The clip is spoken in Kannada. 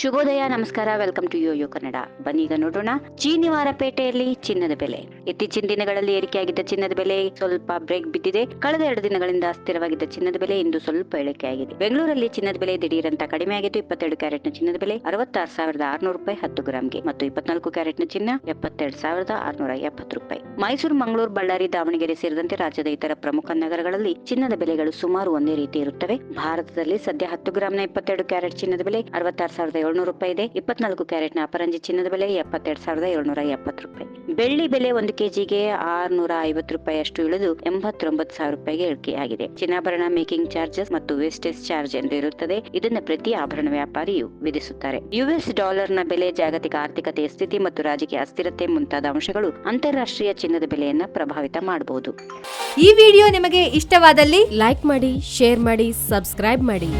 ಶುಭೋದಯ, ನಮಸ್ಕಾರ. Welcome to Yoyo Kannada. ಬನ್ನೀಗ ನೋಡೋಣ ಚೀನಿವಾರ ಪೇಟೆಯಲ್ಲಿ ಚಿನ್ನದ ಬೆಲೆ. ಇತ್ತೀಚಿನ ದಿನಗಳಲ್ಲಿ ಏರಿಕೆಯಾಗಿದ್ದ ಚಿನ್ನದ ಬೆಲೆ ಸ್ವಲ್ಪ ಬ್ರೇಕ್ ಬಿದ್ದಿದೆ. ಕಳೆದ 2 ದಿನಗಳಿಂದ ಅಸ್ಥಿರವಾಗಿದ್ದ ಚಿನ್ನದ ಬೆಲೆ ಇಂದು ಸ್ವಲ್ಪ ಇಳಿಕೆಯಾಗಿದೆ. ಬೆಂಗಳೂರಲ್ಲಿ ಚಿನ್ನದ ಬೆಲೆ ದಿಢೀರಂತ ಕಡಿಮೆಯಾಗಿದ್ದು 22 ಕ್ಯಾರೆಟ್ನ ಚಿನ್ನದ ಬೆಲೆ 66,600 ರೂಪಾಯಿ 10 ಗ್ರಾಂಗೆ ಮತ್ತು 24 ಕ್ಯಾರೆಟ್ನ ಚಿನ್ನ 72,670 ರೂಪಾಯಿ. ಮೈಸೂರು, ಮಂಗಳೂರು, ಬಳ್ಳಾರಿ, ದಾವಣಗೆರೆ ಸೇರಿದಂತೆ ರಾಜ್ಯದ ಇತರ ಪ್ರಮುಖ ನಗರಗಳಲ್ಲಿ ಚಿನ್ನದ ಬೆಲೆಗಳು ಸುಮಾರು ಒಂದೇ ರೀತಿ ಇರುತ್ತವೆ. ಭಾರತದಲ್ಲಿ ಸದ್ಯ 10 ಗ್ರಾಂನ 22 ಕ್ಯಾರೆಟ್ ಚಿನ್ನದ ಬೆಲೆ 66,700 ರೂಪಾಯಿ ಇದೆ. 24 ಕ್ಯಾರೆಟ್ನ ಅಪರಂಜಿ ಚಿನ್ನದ ಬೆಲೆ 72,770 ರೂಪಾಯಿ. ಬೆಳ್ಳಿ ಬೆಲೆ 1 ಕೆಜಿಗೆ 650 ರೂಪಾಯಿ ಅಷ್ಟು ಇಳಿದು 89,000 ರೂಪಾಯಿಗೆ ಇಳಿಕೆಯಾಗಿದೆ. ಚಿನ್ನಾಭರಣ ಮೇಕಿಂಗ್ ಚಾರ್ಜಸ್ ಮತ್ತು ವೇಸ್ಟೇಜ್ ಚಾರ್ಜ್ ಎಂದು ಇರುತ್ತದೆ. ಇದನ್ನು ಪ್ರತಿ ಆಭರಣ ವ್ಯಾಪಾರಿಯು ವಿಧಿಸುತ್ತಾರೆ. ಯುಎಸ್ ಡಾಲರ್ನ ಬೆಲೆ, ಜಾಗತಿಕ ಆರ್ಥಿಕತೆಯ ಸ್ಥಿತಿ ಮತ್ತು ರಾಜಕೀಯ ಅಸ್ಥಿರತೆ ಮುಂತಾದ ಅಂಶಗಳು ಅಂತಾರಾಷ್ಟ್ರೀಯ ಚಿನ್ನದ ಬೆಲೆಯನ್ನ ಪ್ರಭಾವಿತ ಮಾಡಬಹುದು. ಈ ವಿಡಿಯೋ ನಿಮಗೆ ಇಷ್ಟವಾದಲ್ಲಿ ಲೈಕ್ ಮಾಡಿ, ಶೇರ್ ಮಾಡಿ, ಸಬ್ಸ್ಕ್ರೈಬ್ ಮಾಡಿ.